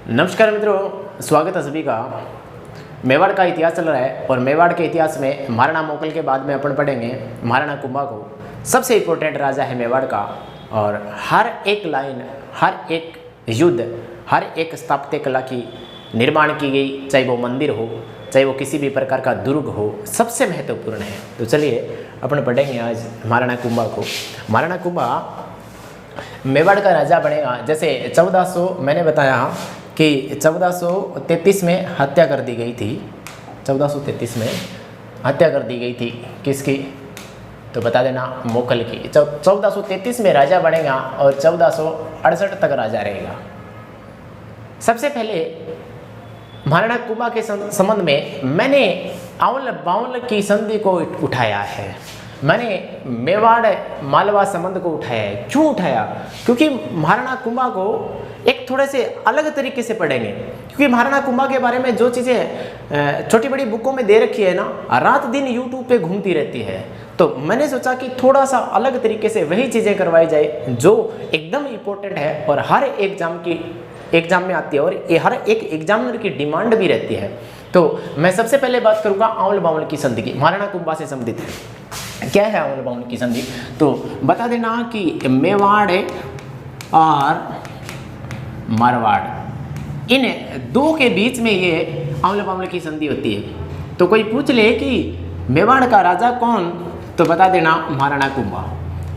नमस्कार मित्रों, स्वागत है सभी का। मेवाड़ का इतिहास चल रहा है और मेवाड़ के इतिहास में महाराणा मोकल के बाद में अपन पढ़ेंगे महाराणा कुंभा को। सबसे इम्पोर्टेंट राजा है मेवाड़ का और हर एक लाइन, हर एक युद्ध, हर एक स्थापत्य कला की निर्माण की गई, चाहे वो मंदिर हो, चाहे वो किसी भी प्रकार का दुर्ग हो, सबसे महत्वपूर्ण है। तो चलिए अपन पढ़ेंगे आज महाराणा कुंभा को। महाराणा कुंभा मेवाड़ का राजा बनेगा। जैसे 1400 मैंने बताया कि 1433 में हत्या कर दी गई थी। 1433 में हत्या कर दी गई थी किसकी, तो बता देना, मोकल की। 1433 में राजा बनेगा और 1468 तक राजा रहेगा। सबसे पहले महाराणा कुंभा के संबंध में मैंने आउल बाउल की संधि को उठाया है। मैंने मेवाड़ मालवा संबंध को उठाया है। क्यों उठाया? क्योंकि महाराणा कुंभा को एक थोड़े से अलग तरीके से पढ़ेंगे। क्योंकि महाराणा कुंभा के बारे में जो चीज़ें छोटी बड़ी बुकों में दे रखी है ना, रात दिन यूट्यूब पे घूमती रहती है। तो मैंने सोचा कि थोड़ा सा अलग तरीके से वही चीज़ें करवाई जाए जो एकदम इम्पोर्टेंट है और हर एग्जाम में आती है और ये हर एक एग्जामिनर की डिमांड भी रहती है। तो मैं सबसे पहले बात करूँगा आउल बाउल की संधि की। महाराणा कुंभा से संबंधित है। क्या है आउल बाउल की संधि? तो बता देना कि मेवाड़ और मारवाड़, इन दो के बीच में ये आउल बाउल की संधि होती है। तो कोई पूछ ले कि मेवाड़ का राजा कौन, तो बता देना महाराणा कुंभा।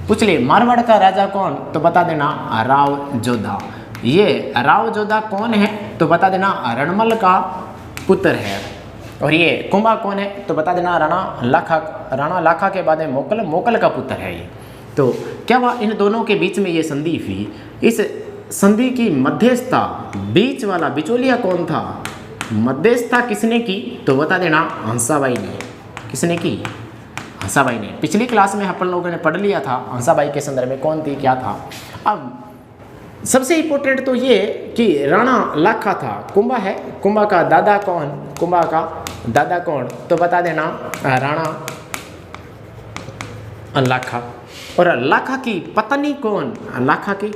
पूछ ले मारवाड़ का राजा कौन, तो बता देना राव जोधा। ये राव जोधा कौन है, तो बता देना रणमल का पुत्र है। और ये कुंभा कौन है, तो बता देना राणा लाखा के बाद में मोकल का पुत्र है ये। तो क्या हुआ, इन दोनों के बीच में ये संधि हुई। इस संधि की मध्यस्थता, बीच वाला बिचौलिया कौन था, मध्यस्थता किसने की, तो बता देना हंसाबाई ने। किसने की? हंसाबाई ने। पिछली क्लास में अपन लोगों ने पढ़ लिया था हंसाबाई के संदर्भ में कौन थी, क्या था। अब सबसे इम्पोर्टेंट तो ये कि राणा लाखा था। कुंभा है, कुंभा का दादा कौन, कुंभा का दादा कौन, तो बता देना राणा लाखा। और लाखा की पत्नी कौन, लाखा की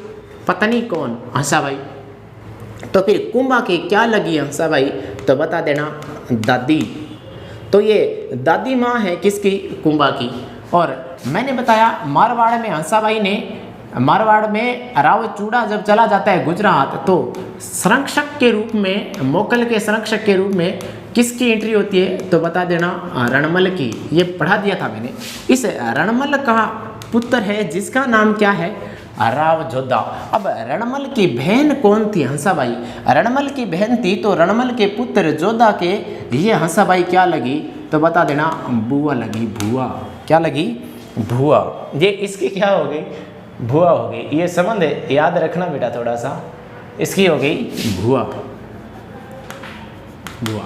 पत्नी कौन, हंसाबाई। तो फिर कुंभा की क्या लगी हंसाबाई, तो बता देना दादी। तो ये दादी माँ है किसकी, कुंभा की। और मैंने बताया मारवाड़ में हंसाबाई ने, मारवाड़ में राव चूड़ा जब चला जाता है गुजरात, तो संरक्षक के रूप में, मोकल के संरक्षक के रूप में किसकी एंट्री होती है, तो बता देना रणमल की। ये पढ़ा दिया था मैंने। इस रणमल का पुत्र है जिसका नाम क्या है, राव जोधा। अब रणमल की बहन कौन थी, हंसाबाई। रणमल की बहन थी, तो रणमल के पुत्र जोधा के ये हंसाबाई क्या लगी, तो बता देना बुआ लगी। बुआ क्या लगी, बुआ। ये इसकी क्या हो गई, भुआ हो गई। ये संबंध याद रखना बेटा थोड़ा सा, इसकी हो गई भुआ। भुआ।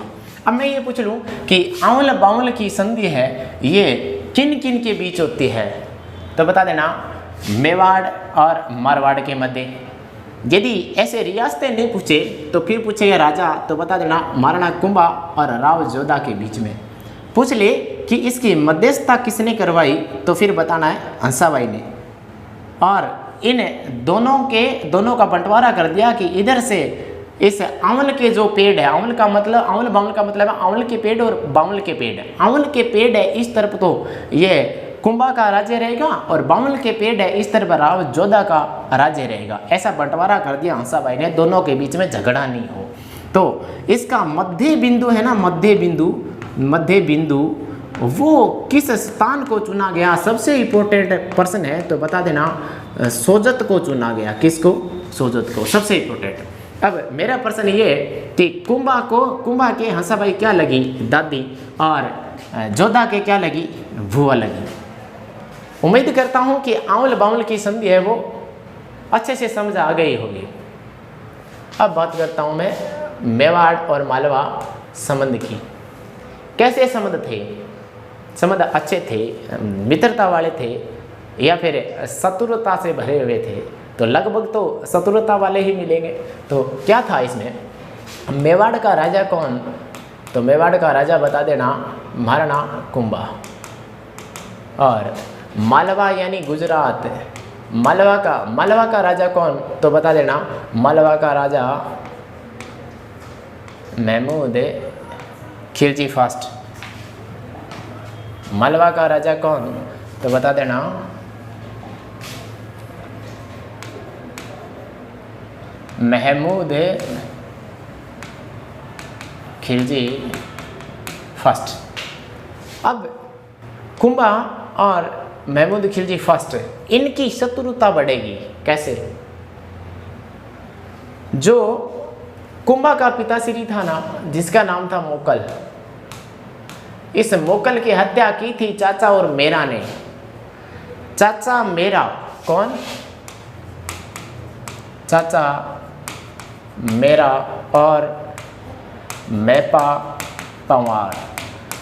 अब मैं ये पूछ लूँ कि आउल बाउल की संधि है ये किन किन के बीच होती है, तो बता देना मेवाड़ और मारवाड़ के मध्य। यदि ऐसे रियासतें नहीं पूछे तो फिर पूछेगा राजा, तो बता देना महाराणा कुंभा और राव जोधा के बीच में। पूछ ले कि इसकी मध्यस्थता किसने करवाई, तो फिर बताना है हंसाबाई ने। और इन दोनों का बंटवारा कर दिया कि इधर से इस आंवल के जो पेड़ है, आंवल का मतलब, आंवल बाउल का मतलब है आंवल के पेड़ और बाउल के पेड़। आंवल के पेड़ है इस तरफ, तो ये कुंभा का राज्य रहेगा और बाउल के पेड़ है इस तरफ राव जोधा का राज्य रहेगा। ऐसा बंटवारा कर दिया हंसाबाई ने, दोनों के बीच में झगड़ा नहीं हो। तो इसका मध्य बिंदु है ना, मध्य बिंदु वो किस स्थान को चुना गया, सबसे इम्पोर्टेंट पर्सन है, तो बता देना सोजत को चुना गया। किसको? सोजत को, सबसे इम्पोर्टेंट। अब मेरा प्रश्न ये कि कुंभा के हंसाबाई क्या लगी, दादी, और जोधा के क्या लगी, भुआ लगी। उम्मीद करता हूँ कि आउल बाउल की संधि है वो अच्छे से समझ आ गई होगी। अब बात करता हूँ मैं मेवाड़ और मालवा संबंध की। कैसे संबंध थे? संबंध अच्छे थे, मित्रता वाले थे, या फिर शत्रुता से भरे हुए थे? तो लगभग तो शत्रुता वाले ही मिलेंगे। तो क्या था इसमें? मेवाड़ का राजा कौन, तो मेवाड़ का राजा बता देना महाराणा कुंभा। और मालवा यानी गुजरात, मालवा का राजा कौन, तो बता देना मालवा का राजा महमूद खिलजी फर्स्ट। मालवा का राजा कौन, तो बता देना महमूद खिलजी फर्स्ट। अब कुंभा और महमूद खिलजी फर्स्ट, इनकी शत्रुता बढ़ेगी। कैसे? जो कुंभा का पिताश्री था ना, जिसका नाम था मोकल, इस मोकल की हत्या की थी चाचा और मेरा ने। चाचा मेरा कौन? चाचा मेरा और मैपा पंवार,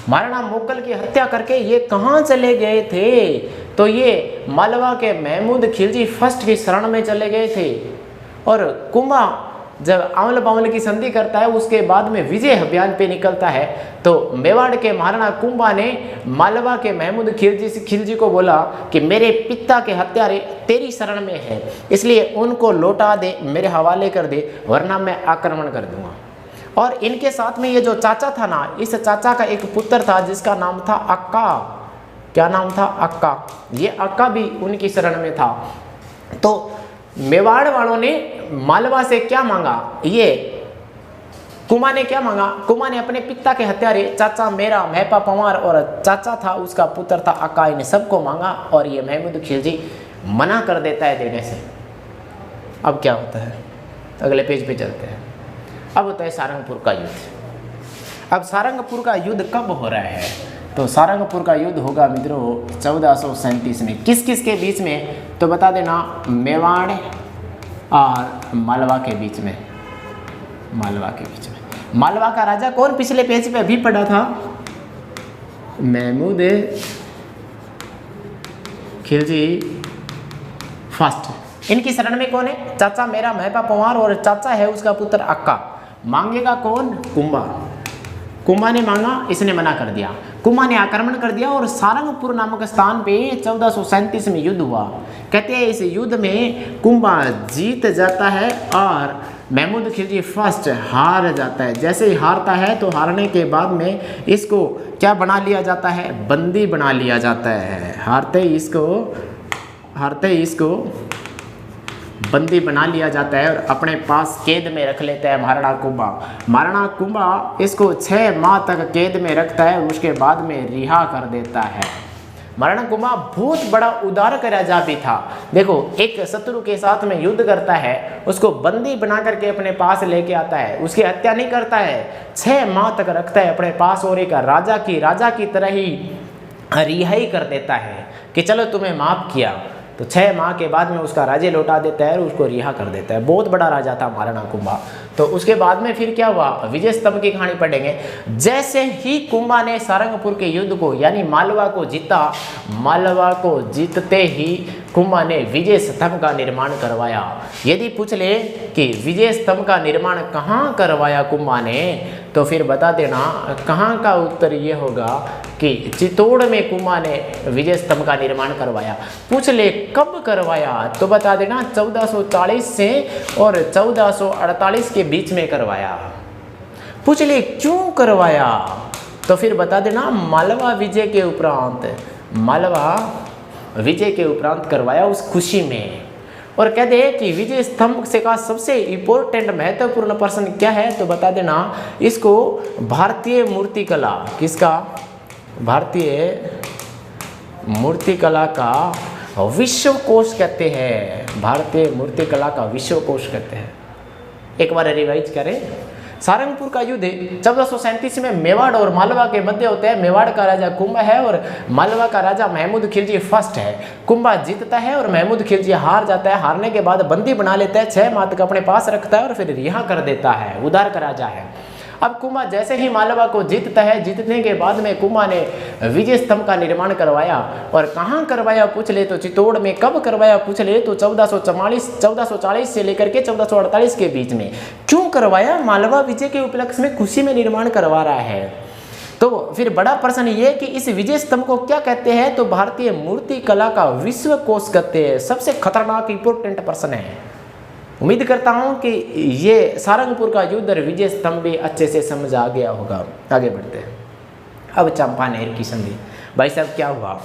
महाराणा मोकल की हत्या करके ये कहाँ चले गए थे? तो ये मालवा के महमूद खिलजी फर्स्ट की शरण में चले गए थे। और कुंभा जब आंवल बावल की संधि करता है, उसके बाद में विजय अभियान पे निकलता है, तो मेवाड़ के महाराणा कुंभा ने मालवा के महमूद खिलजी को बोला कि मेरे पिता के हत्यारे तेरी शरण में है, इसलिए उनको लौटा दे, मेरे हवाले कर दे, वरना मैं आक्रमण कर दूंगा। और इनके साथ में ये जो चाचा था ना, इस चाचा का एक पुत्र था जिसका नाम था अक्का। क्या नाम था? अक्का। ये अक्का भी उनकी शरण में था। तो मेवाड़ वालों ने मालवा से क्या मांगा? ये कुंभा ने क्या मांगा? कुंभा ने अपने पिता के हत्यारे चाचा मेरा, महपा पंवार और चाचा था उसका पुत्र था अक्का, इन सबको मांगा। और ये महमूद खिलजी मना कर देता है देने से। अब क्या होता है? अगले पेज पे चलते हैं। अब होता है सारंगपुर का युद्ध। अब सारंगपुर का युद्ध कब हो रहा है? तो सारंगपुर का युद्ध होगा मित्रों 1437 में। किस किस के बीच में? तो बता देना मेवाड़ और मालवा के बीच में। मालवा के बीच में। मालवा का राजा कौन? पिछले पेज पे अभी पढ़ा था, महमूद खिलजी फर्स्ट। इनकी शरण में कौन है? चाचा मेरा, महपा पंवार और चाचा है उसका पुत्र अक्का। मांगेगा कौन? कुंभा। कुंभा ने मांगा, इसने मना कर दिया। कुंभा ने आक्रमण कर दिया और सारंगपुर नामक स्थान पे 1437 में युद्ध हुआ। कहते हैं इस युद्ध में कुंभा जीत जाता है और महमूद खिलजी फर्स्ट हार जाता है। जैसे ही हारता है तो हारने के बाद में इसको क्या बना लिया जाता है? बंदी बना लिया जाता है। हारते ही इसको बंदी बना लिया जाता है और अपने पास कैद में रख लेता है महाराणा कुंभा। महाराणा कुंभा इसको 6 माह तक कैद में रखता है और उसके बाद में रिहा कर देता है। महाराणा कुंभा बहुत बड़ा उदारक राजा भी था। देखो, एक शत्रु के साथ में युद्ध करता है, उसको बंदी बना करके अपने पास लेके आता है, उसकी हत्या नहीं करता है, 6 माह तक रखता है अपने पास और एक राजा की तरह ही रिहाई कर देता है कि चलो तुम्हें माफ़ किया। तो 6 माह के बाद में उसका राज्य लौटा देता है और उसको रिहा कर देता है। बहुत बड़ा राजा था महाराणा कुंभा। तो उसके बाद में फिर क्या हुआ? विजय स्तंभ की कहानी पढ़ेंगे। जैसे ही कुंभा ने सारंगपुर के युद्ध को यानी मालवा को जीता, मालवा को जीतते ही कुंभा ने विजय स्तंभ का निर्माण करवाया। यदि पूछ ले कि विजय स्तंभ का निर्माण कहाँ करवाया कुंभा ने, तो फिर बता देना कहाँ का उत्तर ये होगा कि चित्तौड़ में कुंभा ने विजय स्तंभ का निर्माण करवाया। पूछ ले कब करवाया, तो बता देना 1440 से और 1448 के बीच में करवाया। पूछ ले क्यों करवाया, तो फिर बता देना मालवा विजय के उपरांत करवाया उस खुशी में। और कहते हैं कि विजय स्तंभ से का सबसे इम्पोर्टेंट महत्वपूर्ण पर्सन क्या है, तो बता देना इसको भारतीय मूर्तिकला, किसका? भारतीय मूर्तिकला का विश्वकोश कहते हैं। भारतीय मूर्तिकला का विश्वकोश कहते हैं। एक बार रिवाइज करें। सारंगपुर का युद्ध 1437 में मेवाड़ और मालवा के मध्य होते हैं। मेवाड़ का राजा कुंभा है और मालवा का राजा महमूद खिलजी फर्स्ट है। कुंभा जीतता है और महमूद खिलजी हार जाता है। हारने के बाद बंदी बना लेता है, 6 माह तक अपने पास रखता है और फिर रिहा कर देता है। उदार का राजा है। अब कुंभा जैसे ही मालवा को जीतता है, जीतने के बाद में कुंभा ने विजय स्तंभ का निर्माण करवाया। और कहाँ करवाया पूछ ले तो चित्तौड़ में। कब करवाया पूछ ले तो 1440 से लेकर के 1448 के बीच में। क्यों करवाया? मालवा विजय के उपलक्ष्य में खुशी में निर्माण करवा रहा है। तो फिर बड़ा प्रश्न ये कि इस विजय स्तंभ को क्या कहते हैं, तो भारतीय मूर्ति कला का विश्वकोश कहते हैं। सबसे खतरनाक इंपोर्टेंट प्रश्न है। उम्मीद करता हूँ कि ये सारंगपुर का युद्ध और विजय स्तंभ भी अच्छे से समझ आ गया होगा। आगे बढ़ते हैं। अब चंपानेर की संधि, भाई साहब क्या हुआ?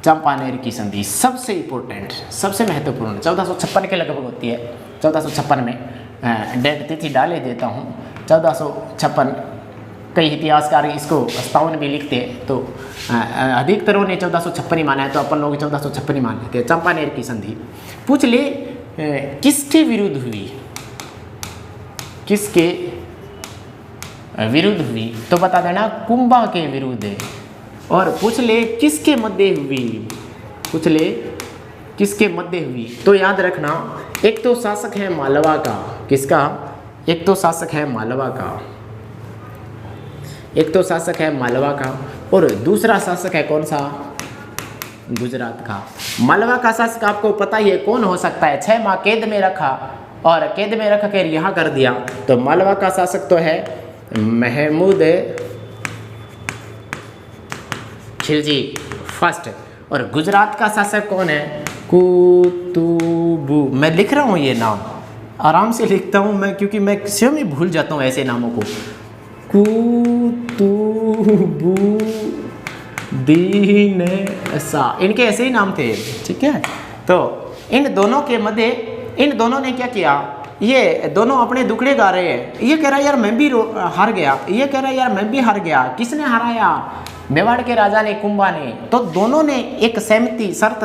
चंपानेर की संधि सबसे इम्पोर्टेंट, सबसे महत्वपूर्ण 1456 के लगभग होती है। 1456 में डेट तिथि डाले देता हूँ 1456। कई इतिहासकार इसको 57 भी लिखते हैं, तो अधिकतरों ने 1456 ही माना है, तो अपन लोग 1456 ही मान लेते हैं। चंपानेर की संधि पूछ ले किसके विरुद्ध हुई, किसके विरुद्ध हुई? तो बता देना कुंभा के विरुद्ध है। और पूछ ले किसके मध्य हुई, पूछ ले किसके मध्य हुई? तो याद रखना, एक तो शासक है मालवा का, किसका? एक तो शासक है मालवा का, एक तो शासक है मालवा का, और दूसरा शासक है कौन सा? गुजरात का। मालवा का शासक आपको पता ही है कौन हो सकता है? 6 माह कैद में रखा और कैद में रख कर रिहा कर दिया, तो मालवा का शासक तो है महमूद खिलजी फर्स्ट। और गुजरात का शासक कौन है? कुतुबु। मैं लिख रहा हूँ ये नाम, आराम से लिखता हूँ मैं, क्योंकि मैं स्वयं ही भूल जाता हूँ ऐसे नामों को। कुतुबुद्दीन सा, इनके ऐसे ही नाम थे, ठीक है। तो इन दोनों के मध्य, इन दोनों ने क्या किया? ये दोनों अपने दुखड़े गा रहे हैं। ये कह रहा है यार मैं भी हार गया, ये कह रहा है यार मैं भी हार गया। किसने हराया? मेवाड़ के राजा ने, कुंभा ने। तो दोनों ने एक सहमति शर्त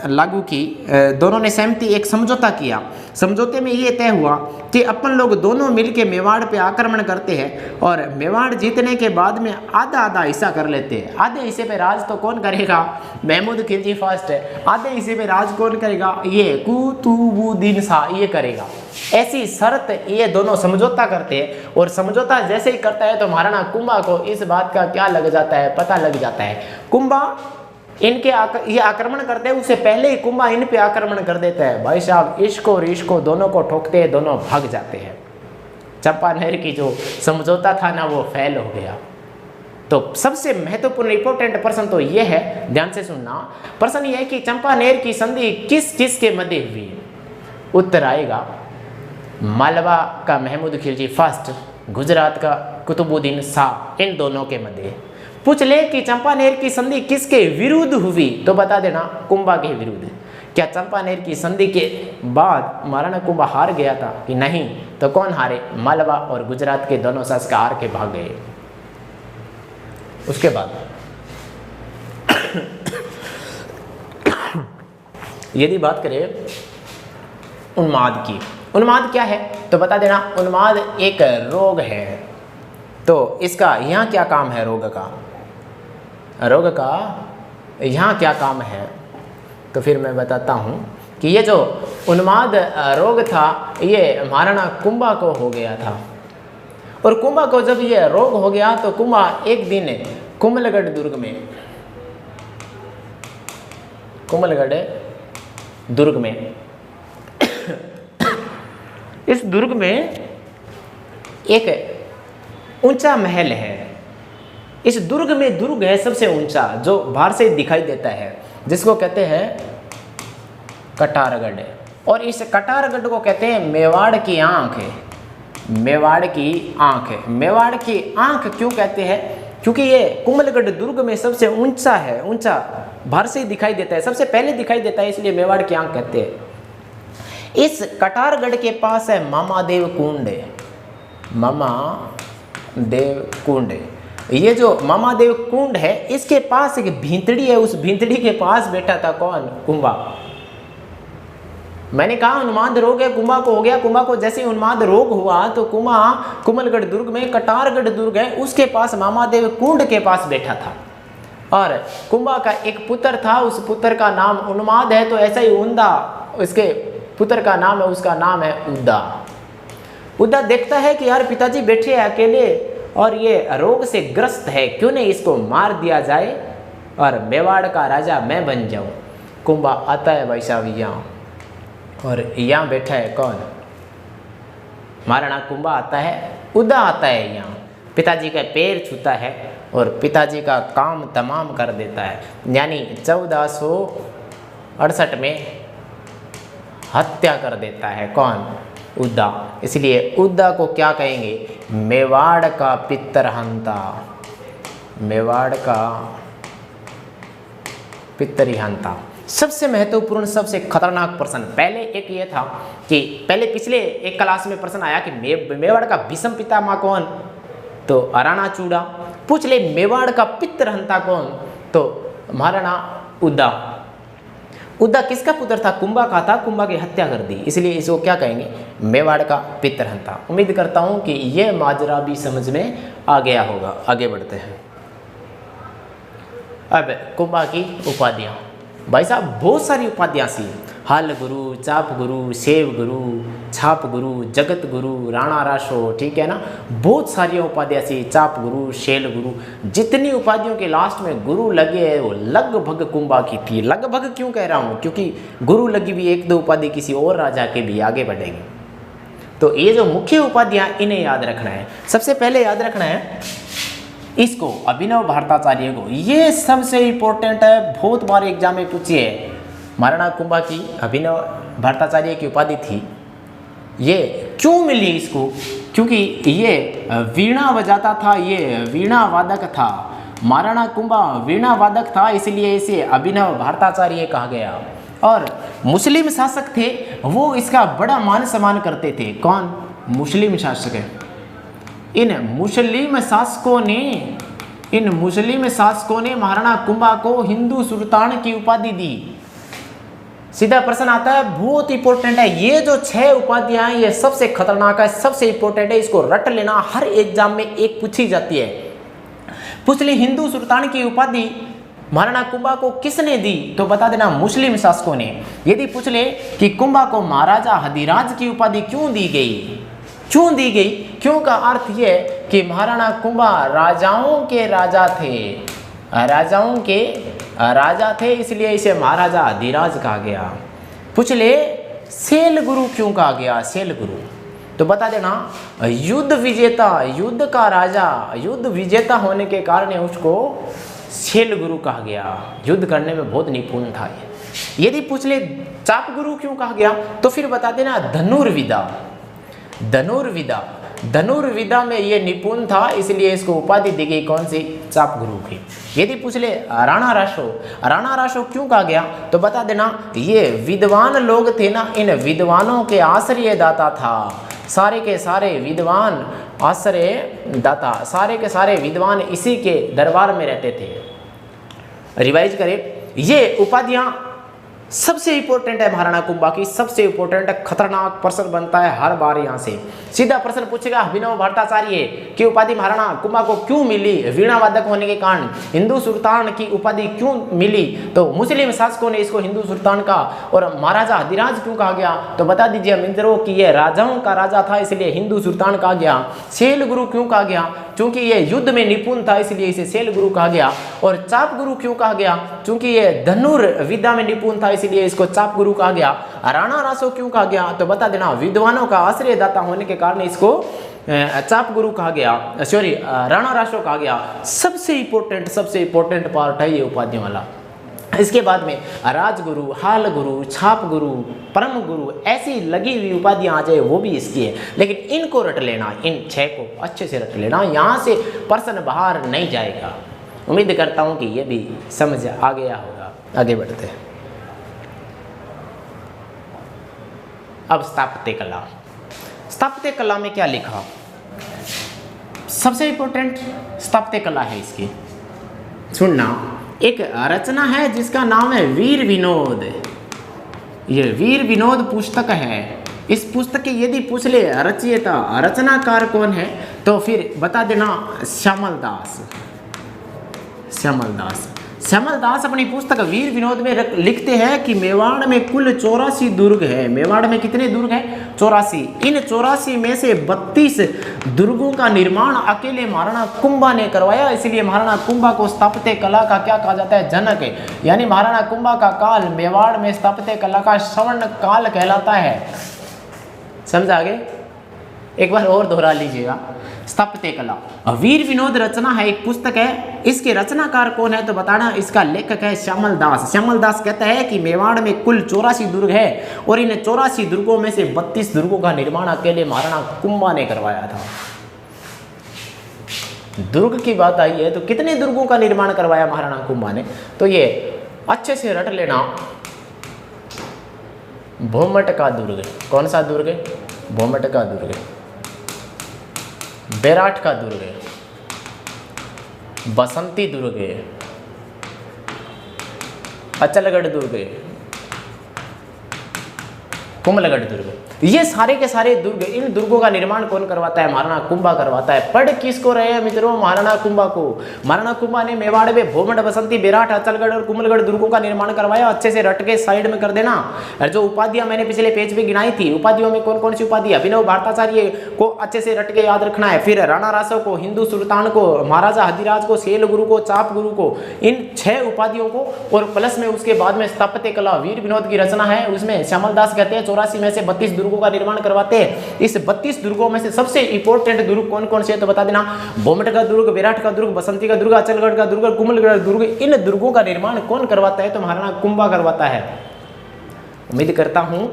लागू की, दोनों ने सहमति, एक समझौता किया। समझौते में ये तय हुआ कि अपन लोग दोनों मिलके मेवाड़ पे आक्रमण करते हैं और मेवाड़ जीतने के बाद में आधा आधा हिस्सा कर लेते हैं। आधे हिस्से पे राज तो कौन करेगा? महमूद खिलजी फर्स्ट है। आधे हिस्से पे राज कौन करेगा? ये कुतुबुद्दीन शाह ये करेगा। ऐसी शर्त ये दोनों समझौता करते हैं, और समझौता जैसे ही करता है तो महाराणा कुंभा को इस बात का क्या लग जाता है? पता लग जाता है। कुंभा इनके ये आक्रमण करते हैं, उससे पहले ही कुंभा इन पे आक्रमण कर देता है। भाई साहब इसको और इसको दोनों को ठोकते हैं, दोनों भाग जाते हैं। चंपानेर की जो समझौता था ना, वो फेल हो गया। तो सबसे महत्वपूर्ण इंपॉर्टेंट प्रश्न तो ये है, ध्यान से सुनना। प्रश्न ये है कि चंपानेर की संधि किस किस के मध्य हुई? उत्तर आएगा मालवा का महमूद खिलजी फर्स्ट, गुजरात का कुतुबुद्दीन शाह, इन दोनों के मध्य। पूछ ले कि चंपानेर की संधि किसके विरुद्ध हुई? तो बता देना कुंभा के विरुद्ध। क्या चंपानेर की संधि के बाद महाराणा कुंभा हार गया था कि नहीं? तो कौन हारे? मालवा और गुजरात के दोनों शासक हार के भाग गए। उसके बाद यदि बात करें उन्माद की, उन्माद क्या है? तो बता देना उन्माद एक रोग है। तो इसका यहाँ क्या काम है? रोग का, रोग का यहाँ क्या काम है? तो फिर मैं बताता हूँ कि ये जो उन्माद रोग था, ये महाराणा कुंभा को हो गया था। और कुंभा को जब ये रोग हो गया तो कुंभा एक दिन कुंभलगढ़ दुर्ग में, कुंभलगढ़ दुर्ग में इस दुर्ग में एक ऊंचा महल है। इस दुर्ग में, दुर्ग है सबसे ऊंचा जो बाहर से दिखाई देता है, जिसको कहते हैं कटारगढ़। और इस कटारगढ़ को कहते हैं मेवाड़ की आंख है। मेवाड़ की आंख है। मेवाड़ की आंख क्यों कहते हैं? क्योंकि ये कुंभलगढ़ दुर्ग में सबसे ऊंचा है, ऊंचा बाहर से दिखाई देता है, सबसे पहले दिखाई देता है, इसलिए मेवाड़ की आंख कहते हैं। इस कटारगढ़ के पास है मामादेव कुंड, मामादेव कुंड। ये जो मामादेव कुंड है, इसके पास एक भींतड़ी है, उस भींतड़ी के पास बैठा था कौन? कुंभा। मैंने कहा उन्माद रोग है, कुंभा को हो गया। कुंभा को जैसे उन्माद रोग हुआ तो कुंभा कुंभलगढ़ दुर्ग में, कटारगढ़ दुर्ग है उसके पास मामादेव कुंड के पास बैठा था। और कुंभा का एक पुत्र था, उस पुत्र का नाम उन्माद है, तो ऐसा ही उन्दा उसके पुत्र का नाम है, उसका नाम है उद्दा। उद्दा देखता है कि यार पिताजी बैठे हैं अकेले और ये रोग से ग्रस्त है, क्यों नहीं इसको मार दिया जाए और मेवाड़ का राजा मैं बन जाऊं। कुंभा आता है भाई साहब यहाँ, और यहाँ बैठा है कौन? महाराणा कुंभा आता है, उद्दा आता है यहाँ, पिताजी का पैर छूता है और पिताजी का काम तमाम कर देता है। यानी 1468 में हत्या कर देता है। कौन? उद्दा। इसलिए उद्दा को क्या कहेंगे? मेवाड़ का पितरहंता, मेवाड़ का पितरहंता। सबसे महत्वपूर्ण, सबसे खतरनाक प्रश्न पहले एक ये था कि पहले पिछले एक क्लास में प्रश्न आया कि मेवाड़ का भीष्म पितामह कौन? तो राणा चूड़ा। पूछ ले मेवाड़ का पितरहंता कौन? तो महाराणा उद्दा। उद्दा किसका पुत्र था? कुंभा का था, कुंभा की हत्या कर दी, इसलिए इसको क्या कहेंगे? मेवाड़ का पितरहंता। उम्मीद करता हूं कि यह माजरा भी समझ में आ गया होगा। आगे बढ़ते हैं। अब कुंभा की उपाधियां, भाई साहब बहुत सारी उपाधियां सी, हाल गुरु, चाप गुरु, सेव गुरु, छाप गुरु, जगत गुरु, राणा राशो, ठीक है ना, बहुत सारी उपाधियां सी, चाप गुरु, शेल गुरु, जितनी उपाधियों के लास्ट में गुरु लगे है वो लगभग कुंभा की थी। लगभग क्यों कह रहा हूँ? क्योंकि गुरु लगी भी एक दो उपाधि किसी और राजा के भी आगे बढ़ेगी। तो ये जो मुख्य उपाधियां, इन्हें याद रखना है। सबसे पहले याद रखना है इसको, अभिनव भारताचार्य को। ये सबसे इंपॉर्टेंट है, बहुत बार एग्जाम में पूछी है। महाराणा कुंभा की अभिनव भारताचार्य की उपाधि थी। ये क्यों मिली इसको? क्योंकि ये वीणा बजाता था, ये वीणा वादक था। महाराणा कुंभा वीणा वादक था, इसलिए इसे अभिनव भारताचार्य कहा गया। और मुस्लिम शासक थे, वो इसका बड़ा मान सम्मान करते थे। कौन? मुस्लिम शासक है। इन मुस्लिम शासकों ने महाराणा कुंभा को हिंदू सुल्तान की उपाधि दी। सीधा प्रश्न आता है, बहुत इंपॉर्टेंट है। ये जो 6 उपाधियां हैं, ये सबसे खतरनाक है, सबसे इंपॉर्टेंट है। इसको रट लेना, हर एग्जाम में एक पूछी जाती है। पूछ ले हिंदू सुल्तान की उपाधि महाराणा कुंभा को किसने दी? तो बता देना मुस्लिम शासकों ने। यदि पूछ ले कि कुंभा को महाराजा हदिराज की उपाधि क्यों दी गई? क्यों दी गई? क्यों का अर्थ ये कि महाराणा कुंभा राजाओं के राजा थे, राजाओं के राजा थे, इसलिए इसे महाराजा अधिराज कहा गया। पूछ ले सेल गुरु क्यों कहा गया? सेल गुरु तो बता देना युद्ध विजेता, युद्ध का राजा, युद्ध विजेता होने के कारण उसको सेल गुरु कहा गया। युद्ध करने में बहुत निपुण था ये। यदि पूछ ले चाप गुरु क्यों कहा गया? तो फिर बता देना धनुर्विदा। धनुर्विदा, धनुर्विदा में ये निपुण था, इसलिए इसको उपाधि दी गई। कौन सी? चाप गुरु की। यदि पूछ ले राणा राशो, राणा राशो क्यों कहा गया? तो बता देना ये विद्वान लोग थे ना, इन विद्वानों के आश्रय दाता था। सारे के सारे विद्वान आश्रय दाता, सारे के सारे विद्वान इसी के दरबार में रहते थे। रिवाइज करें, ये उपाधियां सबसे इंपॉर्टेंट है महाराणा कुंभा की, सबसे इंपॉर्टेंट खतरनाक प्रश्न बनता है हर बार। यहाँ से सीधा प्रश्न पूछेगा अभिनव भारताचार्य की उपाधि महाराणा कुंभा को क्यों मिली? वीणा वादक होने के कारण। हिंदू सुल्तान की उपाधि क्यों मिली? तो मुस्लिम शासकों ने इसको हिंदू सुल्तान का। और महाराजा अधिराज क्यों कहा गया? तो बता दीजिए मित्रों कि ये राजाओं का राजा था, इसलिए हिंदू सुल्तान कहा गया। सेल गुरु क्यों कहा गया? क्योंकि ये युद्ध में निपुण था, इसलिए इसे सेल गुरु कहा गया। और चाप गुरु क्यों कहा गया? क्योंकि ये धनुर्विद्या में निपुण था, इसलिए इसको चाप गुरु कहा गया। राणा रासो क्यों कहा गया? तो बता देना विद्वानों का आश्रयदाता होने के कारण इसको चाप गुरु कहा गया, सॉरी राणा रासो कहा गया। सबसे इंपॉर्टेंट पार्ट है ये उपाधियों वाला। इसके बाद में राजगुरु, हाल गुरु, छाप गुरु, परम गुरु, ऐसी लगी हुई उपाधियां आ जाए वो भी इसकी है। लेकिन इनको रट लेना, इन 6 को अच्छे से रट लेना, यहाँ से प्रश्न बाहर नहीं जाएगा। उम्मीद करता हूँ कि ये भी समझ आ गया होगा। आगे बढ़ते हैं। अब स्थापत्य कला। स्थापत्य कला में क्या लिखा? सबसे इंपॉर्टेंट स्थापत्य कला है इसकी, सुनना। एक रचना है जिसका नाम है वीर विनोद। ये वीर विनोद पुस्तक है। इस पुस्तक की यदि पूछ ले रचयिता, रचनाकार कौन है, तो फिर बता देना श्यामल दास। श्यामल दास, श्यामल दास अपनी पुस्तक वीर विनोद में लिखते हैं कि मेवाड़ में कुल 84 दुर्ग है। मेवाड़ में कितने दुर्ग हैं? 84। इन 84 में से 32 दुर्गों का निर्माण अकेले महाराणा कुंभा ने करवाया, इसलिए महाराणा कुंभा को स्थापत्य कला का क्या कहा जाता है? जनक है। यानी महाराणा कुंभा का काल मेवाड़ में स्थापत्य कला का स्वर्ण काल कहलाता है। समझ आगे? एक बार और दोहरा लीजिएगा। स्थापत्य कला। वीर विनोद रचना है, एक पुस्तक है। इसके रचनाकार कौन है तो बताना। इसका लेखक है श्यामल दास। श्यामल दास कहता है कि मेवाड़ में कुल 84 दुर्ग है और इन 84 दुर्गों में से 32 दुर्गों का निर्माण अकेले महाराणा कुंभा ने करवाया था। दुर्ग की बात आई है तो कितने दुर्गों का निर्माण करवाया महाराणा कुंभा ने, तो ये अच्छे से रट लेना। भोमट का दुर्ग, कौन सा दुर्ग? भोमट का दुर्ग, बेराट का दुर्ग, बसंती दुर्ग, अचलगढ़ दुर्ग, कुंभलगढ़ दुर्ग, ये सारे के सारे दुर्ग, इन दुर्गों का निर्माण कौन करवाता है? महाराणा कुंभा करवाता है। पढ़ किसको रहे हैं मित्रों? महाराणा कुंभा को। महाराणा कुंभा ने मेवाड़ में भोमट, बसंती, बेराट, अचलगढ़ और कुंभलगढ़ दुर्गों का निर्माण करवाया। अच्छे से रट के साइड में कर देना। और जो उपाधियां मैंने पिछले पेज पे गिनाई थी, उपाधियों में कौन कौन सी उपाधि? अभिनव भारताचार्य को अच्छे से रट के याद रखना है। फिर राणा रासव को, हिंदू सुल्तान को, महाराजा हदिराज को, सेल गुरु को, चाप गुरु को, इन 6 उपाधियों को। और प्लस में उसके बाद में स्थापत्य कला, वीर विनोद की रचना है, उसमें श्यामल दास कहते हैं 84 में से 32 दुर्गों का निर्माण करवाते हैं। इस 32 दुर्गों में से सबसे इंपॉर्टेंट दुर्ग कौन कौन से है तो बता देना। भोमट का दुर्ग, बेराट का दुर्ग, बसंती का दुर्ग, अचलगढ़ का दुर्ग, कुंभलगढ़ दुर्ग, इन दुर्गों का निर्माण कौन करवाता है तो महाराणा कुंभा करवाता है। उम्मीद करता हूं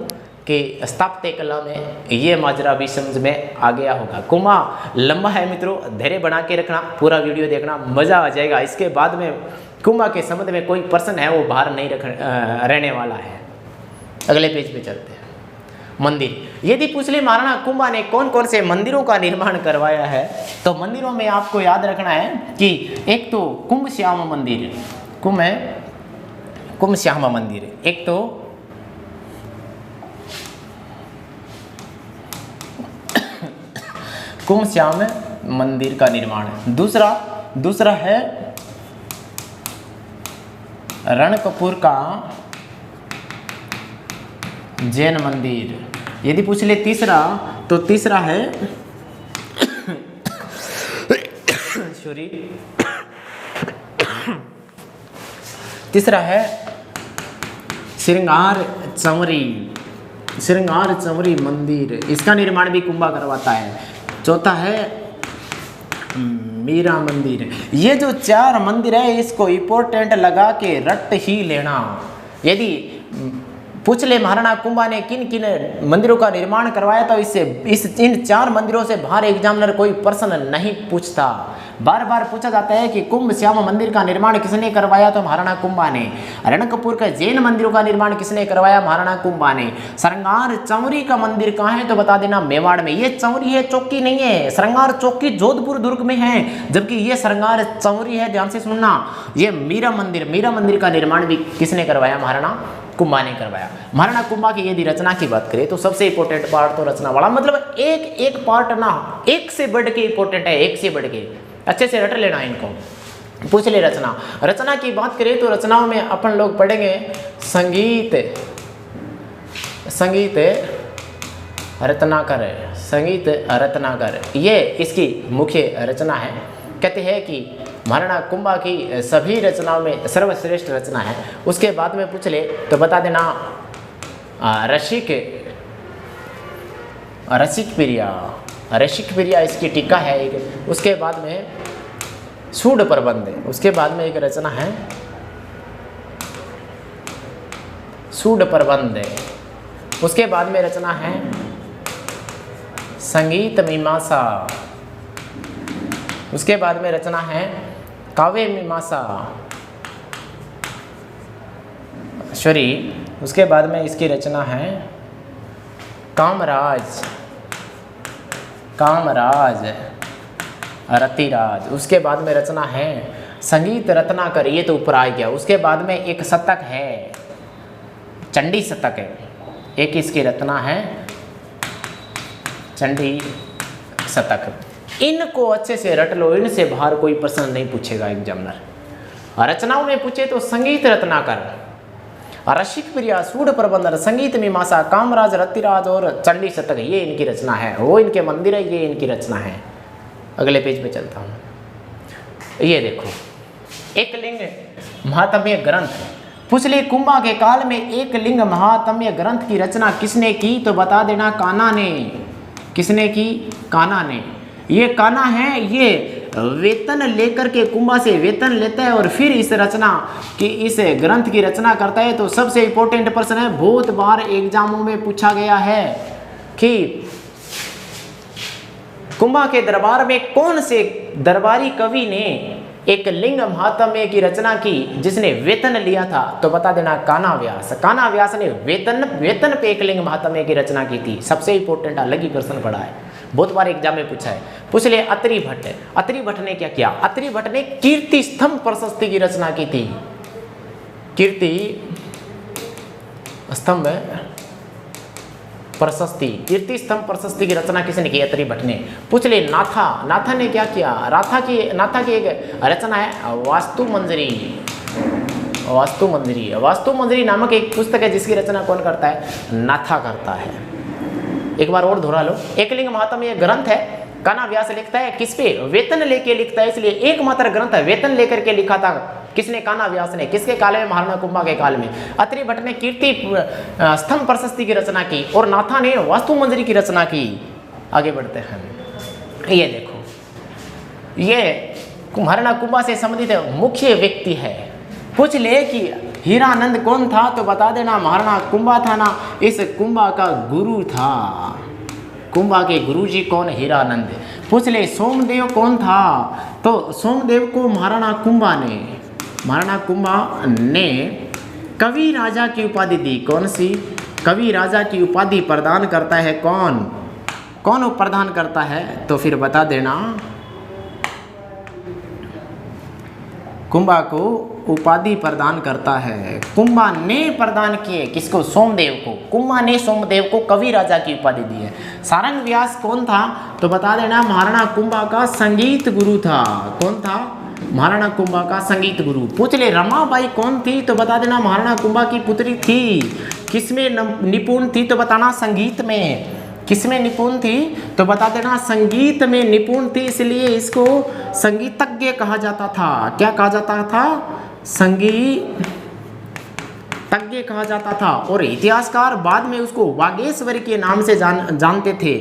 कि स्थापत्य कला में ये माजरा भी समझ में आ गया होगा। कुंभा लंबा है मित्रों, धैर्य बना के रखना, पूरा वीडियो देखना, मजा आ जाएगा। इसके बाद में कुंभा के संबंध में कोई प्रश्न है वो बाहर नहीं रहने वाला है। अगले पेज पे चलते हैं। मंदिर, यदि पूछ ले महाराणा कुंभा ने कौन कौन से मंदिरों का निर्माण करवाया है तो मंदिरों में आपको याद रखना है कि एक तो कुंभ श्याम मंदिर, कुंभ श्याम मंदिर, एक तो कुंभ श्याम मंदिर का निर्माण, दूसरा है रणकपुर का जैन मंदिर। यदि पूछ ले तीसरा तो तीसरा है सॉरी तीसरा है श्रृंगार चंवरी मंदिर, इसका निर्माण भी कुंभा करवाता है। चौथा है मीरा मंदिर। ये जो 4 मंदिर है इसको इंपॉर्टेंट लगा के रट ही लेना। यदि पूछ ले महाराणा कुंभा ने किन किन मंदिरों का निर्माण करवाया तो इन 4 मंदिरों से बाहर एग्जामिनर कोई प्रश्न नहीं पूछता। बार बार पूछा जाता है कि कुंभ श्याम मंदिर का निर्माण किसने करवाया तो महाराणा कुंभा ने। रणकपुर का जैन मंदिरों का निर्माण किसने करवाया? महाराणा कुंभा ने। श्रृंगार चंवरी का मंदिर कहाँ है तो बता देना मेवाड़ में। ये चंवरी है, चौकी नहीं है। श्रृंगार चौकी जोधपुर दुर्ग में है, जबकि ये श्रृंगार चंवरी है। ध्यान से सुनना। ये मीरा मंदिर का निर्माण भी किसने करवाया? महाराणा कुंभा ने करवाया। महाराणा कुंभा की यदि रचना की बात करें तो सबसे इंपॉर्टेंट पार्ट तो रचना वाला, मतलब एक पार्ट ना, एक से बढ़ के इंपॉर्टेंट है, एक से बढ़ के। अच्छे से रट लेना इनको। पूछ ले रचना की बात करें तो रचनाओं में अपन लोग पढ़ेंगे संगीत रत्नाकर, ये इसकी मुख्य रचना है। कहते हैं कि महाराणा कुंभा की सभी रचनाओं में सर्वश्रेष्ठ रचना है। उसके बाद में पूछ ले तो बता देना रसिक प्रिया इसकी टीका है एक। उसके बाद में सूड प्रबंध, उसके बाद में एक रचना है सूड प्रबंध, उसके बाद में रचना है संगीत मीमांसा, उसके बाद में रचना है काव्य मीमांसा सॉरी, उसके बाद में इसकी रचना है कामराज रतिराज। उसके बाद में रचना है संगीत रत्नाकर, ये तो ऊपर आ गया। उसके बाद में एक शतक है, चंडी शतक है, एक इसकी रचना है चंडी शतक। इनको अच्छे से रट लो, इनसे बाहर कोई प्रश्न नहीं पूछेगा एग्जामिनर। रचनाओं में पूछे तो संगीत रत्नाकर, रसिक प्रिया, सूड प्रबंधन, संगीत मीमांसा, कामराज रतिराज और चंडी शतक, ये इनकी रचना है। वो इनके मंदिर है, ये इनकी रचना है। अगले पेज पे चलता हूँ। ये देखो एक लिंग महात्म्य ग्रंथ। पूछ ले कुंभा के काल में एक लिंग महात्म्य ग्रंथ की रचना किसने की तो बता देना कान्हा ने। किसने की? कान्हा ने। ये कान्हा है, ये वेतन लेकर के कुंभा से वेतन लेता है और फिर इस रचना की, इस ग्रंथ की रचना करता है। तो सबसे इंपॉर्टेंट प्रश्न है, बहुत बार एग्जामों में पूछा गया है कि कुंभा के दरबार में कौन से दरबारी कवि ने एक लिंग महात्म्य की रचना की जिसने वेतन लिया था? तो बता देना कान्हा व्यास। कान्हा व्यास ने वेतन पे एक लिंग महात्म्य की रचना की थी। सबसे इंपॉर्टेंट अलग ही प्रश्न पड़ा है, बहुत बार एग्जाम में पूछा है। पूछ ले अत्रि भट्ट। अत्रि भट्ट ने क्या किया? अत्रि भट्ट ने कीर्ति स्तंभ प्रशस्ति की रचना की थी। कीर्ति स्तंभ प्रशस्ति, कीर्ति स्तंभ प्रशस्ति की रचना किसने की? अत्रि भट्ट ने। पूछ ले नाथा। नाथा ने क्या किया? नाथा की एक रचना है वास्तु मंजरी। वास्तु मंजरी, वास्तु मंजरी नामक एक पुस्तक है जिसकी रचना कौन करता है? नाथा करता है। एक बार और दोहरा लो, एकलिंग महात्म्य ये ग्रंथ है, कान्हा व्यास लिखता है किस पे? वेतन लेके लिखता है, इसलिए एकमात्र ग्रंथ है वेतन लेकर के लिखा था। किसने? कान्हा व्यास ने। किसके काल में? महाराणा कुंभा के काल में। अत्रि भट्ट ने कीर्ति स्तंभ प्रशस्ति की रचना की और नाथा ने वास्तु मंजरी की रचना की। आगे बढ़ते हैं, ये देखो, ये महाराणा कुंभा से संबंधित मुख्य व्यक्ति है। पूछ ले कि हीरानंद कौन था? तो बता देना महाराणा कुंभा था ना, इस कुंभा का गुरु था। कुंभा के गुरुजी कौन? हीरानंद। पूछ ले सोमदेव कौन था? तो सोमदेव को महाराणा कुंभा ने कवि राजा की उपाधि दी। कौन सी? कवि राजा की उपाधि प्रदान करता है कौन? कौन प्रदान करता है? तो फिर बता देना, कुंभा को उपाधि प्रदान करता है। कुंभा ने प्रदान किए किसको? सोमदेव को। कुंभा ने सोमदेव को कवि राजा की उपाधि दी है। सारंग व्यास कौन था? तो बता देना महाराणा कुंभा का संगीत गुरु था। कौन था? महाराणा कुंभा का संगीत गुरु। पूछ ले रमाबाई कौन थी? तो बता देना महाराणा कुंभा की पुत्री थी। किसमें निपुण थी? तो बताना संगीत में। किसमें निपुण थी? तो बता देना संगीत में निपुण थी, इसलिए इसको संगीतज्ञ कहा जाता था। क्या कहा जाता था? संगीतज्ञ कहा जाता था। और इतिहासकार बाद में उसको वागेश्वरी के नाम से जानते थे।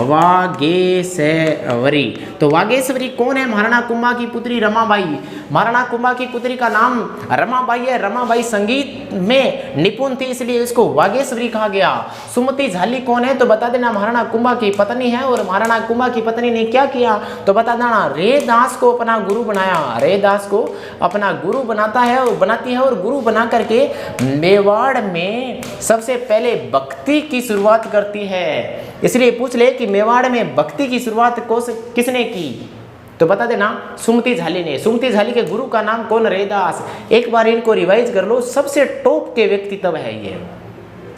वागेश्वरी। तो वागेश्वरी कौन है? महाराणा कुंभा की पुत्री रमाबाई। महाराणा कुंभा की पुत्री का नाम रमाबाई है। रमाबाई संगीत में निपुण थी, इसलिए इसको वागेश्वरी कहा गया। सुमति झाली कौन है? तो बता देना महाराणा कुंभा की पत्नी है। और महाराणा कुंभा की पत्नी ने क्या किया? तो बता देना रेदास को अपना गुरु बनाया। रेदास को अपना गुरु बनाता है और बनाती है, और गुरु बना करके मेवाड़ में सबसे पहले भक्ति की शुरुआत करती है। इसलिए पूछ ले कि मेवाड़ में भक्ति की शुरुआत किसने की? तो बता देना सुमति झाली ने। सुमति झाली के गुरु का नाम कौन? रेदास। एक बार इनको रिवाइज कर लो, सबसे टॉप के व्यक्तित्व है ये,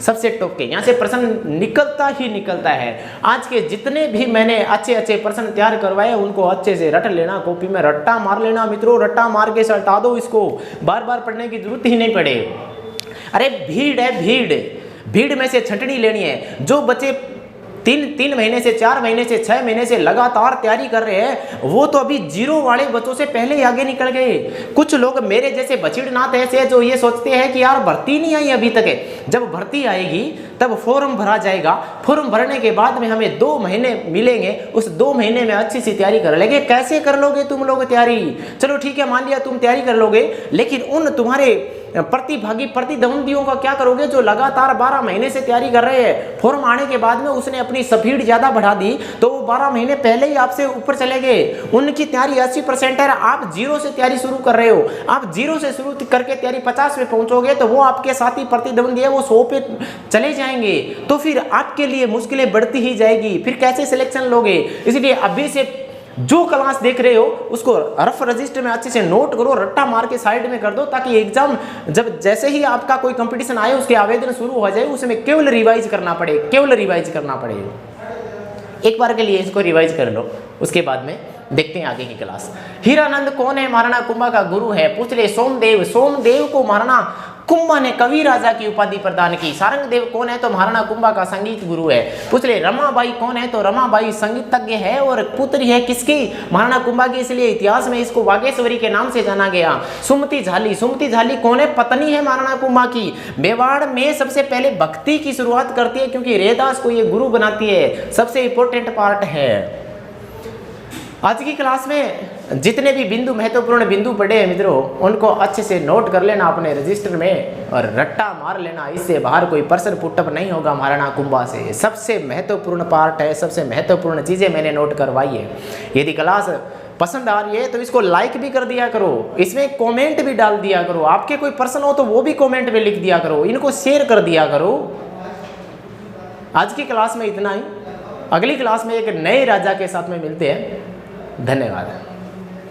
सबसे टॉप के। यहाँ से प्रश्न निकलता ही निकलता है। आज के जितने भी मैंने अच्छे प्रश्न तैयार करवाए उनको अच्छे से रट लेना, कॉपी में रट्टा मार लेना मित्रों। रट्टा मार के सटा दो इसको, बार बार पढ़ने की जरूरत ही नहीं पड़े। अरे भीड़ है, भीड़ में से छंटनी लेनी है। जो बच्चे तीन महीने से, 4 महीने से, 6 महीने से लगातार तैयारी कर रहे हैं, वो तो अभी जीरो वाले बच्चों से पहले ही आगे निकल गए। कुछ लोग मेरे जैसे बछीड़नाथ ऐसे जो ये सोचते हैं कि यार भर्ती नहीं आई अभी तक है। जब भर्ती आएगी तब फॉर्म भरा जाएगा। फॉर्म भरने के बाद में हमें 2 महीने मिलेंगे, उस 2 महीने में अच्छी सी तैयारी कर लेंगे। कैसे कर लोगे तुम लोग तैयारी? चलो ठीक है, मान लिया तुम तैयारी कर लोगे, लेकिन उन तुम्हारे प्रतिभागी प्रतिद्वंदियों का क्या करोगे जो लगातार 12 महीने से तैयारी कर रहे हैं? फॉर्म आने के बाद में उसने अपनी स्पीड ज्यादा बढ़ा दी तो वो 12 महीने पहले ही आपसे ऊपर चले गए। उनकी तैयारी 80% है, आप 0 से तैयारी शुरू कर रहे हो। आप 0 से शुरू करके तैयारी 50 पे पहुंचोगे तो वो आपके साथी प्रतिद्वंदी है वो 100 पे चले जाएंगे, तो फिर आपके लिए मुश्किलें बढ़ती ही जाएगी। फिर कैसे सिलेक्शन लोगे? इसलिए अभी से जो क्लास देख रहे हो उसको रफ रजिस्टर में अच्छे से नोट करो, रट्टा मार के साइड में कर दो, ताकि एग्जाम जब जैसे ही आपका कोई कंपटीशन आए उसके आवेदन शुरू हो जाए उसमें केवल रिवाइज करना पड़े, केवल रिवाइज करना पड़े। एक बार के लिए इसको रिवाइज कर लो, उसके बाद में देखते हैं आगे की क्लास। हीरानंद कौन है? महाराणा कुंभा का गुरु है। पूछ ले सोमदेव। सोमदेव को महाराणा कुंभा ने कवि राजा की उपाधि प्रदान की। सारंगदेव कौन है? तो महाराणा कुंभा का संगीत गुरु है। पूछ ले रमाबाई कौन है? तो रमाबाई संगीतज्ञ है और पुत्री है किसकी? महाराणा कुंभा की, इसलिए इतिहास में इसको वागेश्वरी के नाम से जाना गया। सुमति झाली। सुमति झाली कौन है? पत्नी है महाराणा कुंभा की। मेवाड़ में सबसे पहले भक्ति की शुरुआत करती है क्योंकि रेदास को ये गुरु बनाती है। सबसे इंपॉर्टेंट पार्ट है। आज की क्लास में जितने भी बिंदु महत्वपूर्ण बिंदु पढ़े हैं मित्रों, उनको अच्छे से नोट कर लेना अपने रजिस्टर में और रट्टा मार लेना। इससे बाहर कोई प्रश्न पुटअप नहीं होगा महाराणा कुंभा से। सबसे महत्वपूर्ण पार्ट है, सबसे महत्वपूर्ण चीज़ें मैंने नोट करवाई है। यदि क्लास पसंद आ रही है तो इसको लाइक भी कर दिया करो, इसमें कमेंट भी डाल दिया करो। आपके कोई प्रश्न हो तो वो भी कमेंट में लिख दिया करो, इनको शेयर कर दिया करो। आज की क्लास में इतना ही। अगली क्लास में एक नए राजा के साथ में मिलते हैं। धन्यवाद।